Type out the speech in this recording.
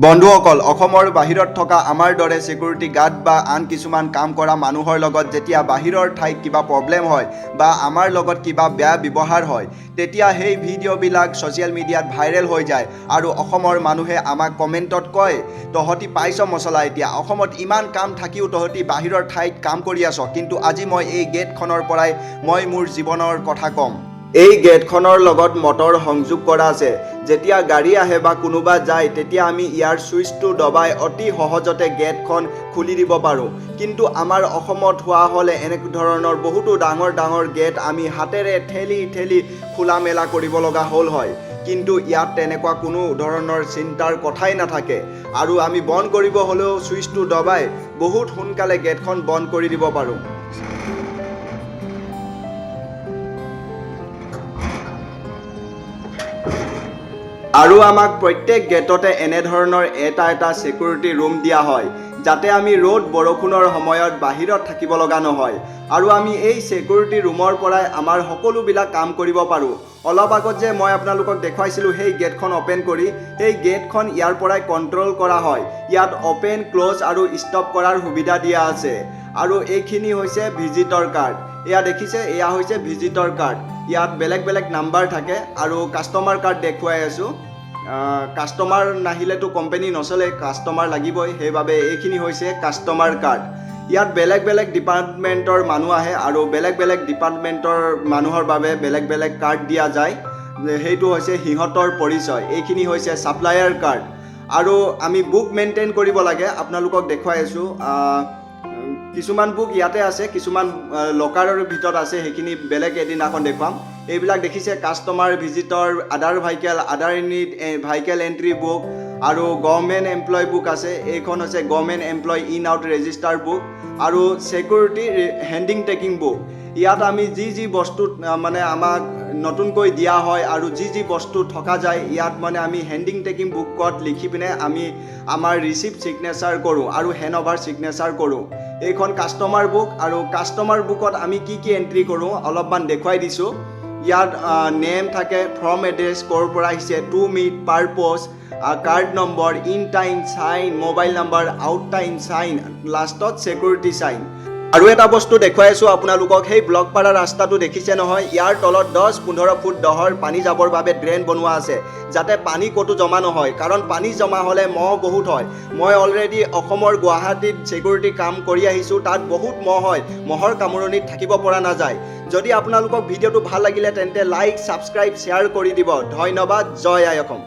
বন্ধুসকল, অসমৰ বাহিৰত থকা আমাৰ দৰে সিকিউৰিটি গাৰ্ড বা আন কিছুমান কাম কৰা মানুহৰ লগত যেতিয়া বাহিৰৰ ঠাইত কিবা প্ৰব্লেম হয় বা আমাৰ লগত কিবা বেয়া ব্যৱহাৰ হয়, তেতিয়া সেই ভিডিঅ'বিলাক ছ'চিয়েল মিডিয়াত ভাইৰেল হৈ যায় আৰু অসমৰ মানুহে আমাক কমেণ্টত কয়, তহঁতি পাইছ মছলা এতিয়া, অসমত ইমান কাম থাকিও তহঁতি বাহিৰৰ ঠাইত কাম কৰি আছ। কিন্তু আজি মই এই গেটখনৰ পৰাই মই মোৰ জীৱনৰ কথা ক'ম। এই গেটখনৰ লগত মটৰ সংযোগ কৰা আছে। যেতিয়া গাড়ী আহে বা কোনোবা যায়, তেতিয়া আমি ইয়াৰ ছুইচটো দবাই অতি সহজতে গেটখন খুলি দিব পাৰোঁ। কিন্তু আমাৰ অসমত হোৱা হ'লে এনে ধৰণৰ বহুতো ডাঙৰ ডাঙৰ গেট আমি হাতেৰে ঠেলি ঠেলি খোলা মেলা কৰিব লগা হ'ল হয়। কিন্তু ইয়াত তেনেকুৱা কোনো ধৰণৰ চিন্তাৰ কথাই নাথাকে আৰু আমি বন্ধ কৰিব হ'লেও ছুইচটো দবাই বহুত সোনকালে গেটখন বন্ধ কৰি দিব পাৰোঁ। আৰু আমাক প্ৰত্যেক গেটতে এনেধৰণৰ এটা সিকিউৰিটি ৰুম দিয়া হয়, যাতে আমি ৰ'দ বৰষুণৰ সময়ত বাহিৰত থাকিব লগা নহয় আৰু আমি এই সিকিউৰিটি ৰুমৰ পৰাই আমাৰ সকলোবিলাক কাম কৰিব পাৰোঁ। অলপ আগত যে মই আপোনালোকক দেখুৱাইছিলোঁ সেই গেটখন অ'পেন কৰি, সেই গেটখন ইয়াৰ পৰাই কণ্ট্ৰল কৰা হয়। ইয়াত অ'পেন, ক্ল'জ আৰু ষ্টপ কৰাৰ সুবিধা দিয়া আছে। আৰু এইখিনি হৈছে ভিজিটৰ কাৰ্ড। এয়া দেখিছে, এয়া হৈছে ভিজিটৰ কাৰ্ড। ইয়াত বেলেগ বেলেগ নাম্বাৰ থাকে আৰু কাষ্টমাৰ কাৰ্ড দেখুৱাই আছোঁ। কাষ্টমাৰ নাহিলেতো কোম্পানী নচলে, কাষ্টমাৰ লাগিবই, সেইবাবে এইখিনি হৈছে কাষ্টমাৰ কাৰ্ড। ইয়াত বেলেগ বেলেগ ডিপাৰ্টমেণ্টৰ মানুহ আহে আৰু বেলেগ বেলেগ ডিপাৰ্টমেণ্টৰ মানুহৰ বাবে বেলেগ বেলেগ কাৰ্ড দিয়া যায়। সেইটো হৈছে সিহঁতৰ পৰিচয়। এইখিনি হৈছে ছাপ্লায়াৰ কাৰ্ড। আৰু আমি বুক মেইনটেইন কৰিব লাগে, আপোনালোকক দেখুৱাই আছোঁ। কিছুমান বুক ইয়াতে আছে, কিছুমান লকাৰৰ ভিতৰত আছে, সেইখিনি বেলেগ এদিনাখন দেখুৱাম। এইবিলাক দেখিছে customer visitor, other vehicle entry book আৰু গভৰ্ণমেণ্ট এমপ্লয় বুক আছে। এইখন হৈছে government employee in out register book আৰু ছিকিউৰিটি হেণ্ডিং টেকিং বুক। ইয়াত আমি যি বস্তু মানে আমাক নতুনকৈ দিয়া হয় আৰু যি বস্তু থকা যায়, ইয়াত মানে আমি হেণ্ডিং টেকিং বুকত লিখি পিনে আমি আমাৰ ৰিচিপ্ট ছিগনেচাৰ কৰোঁ আৰু হেণ্ড অভাৰ ছিগনেচাৰ কৰোঁ। এইখন কাষ্টমাৰ বুক আৰু কাষ্টমাৰ বুকত আমি কি এণ্ট্ৰি কৰোঁ অলপমান দেখুৱাই দিছোঁ। ইয়াত নেম থাকে, ফ্ৰম এড্ৰেছ, ক'ৰ পৰা আহিছে, to meet, purpose, card number, in time sign, mobile number, out time sign, লাষ্টত ছিকিউৰিটি চাইন। আৰু এটা বস্তু দেখুৱাই আছোঁ আপোনালোকক, সেই ব্লকপাৰা ৰাস্তাটো দেখিছে নহয়, ইয়াৰ তলত 10-15 ফুট দহৰ পানী যাবৰ বাবে ড্ৰেইন বনোৱা আছে, যাতে পানী ক'তো জমা নহয়। কাৰণ পানী জমা হ'লে মহ বহুত হয়। মই অলৰেডি অসমৰ গুৱাহাটীত ছিকিউৰিটি কাম কৰি আহিছোঁ, তাত বহুত মহ হয়, মহৰ কামোৰণিত থাকিব পৰা নাযায়। যদি আপোনালোকক ভিডিঅ'টো ভাল লাগিলে তেন্তে লাইক, ছাবস্ক্ৰাইব, শ্বেয়াৰ কৰি দিব। ধন্যবাদ। জয় আই অসম।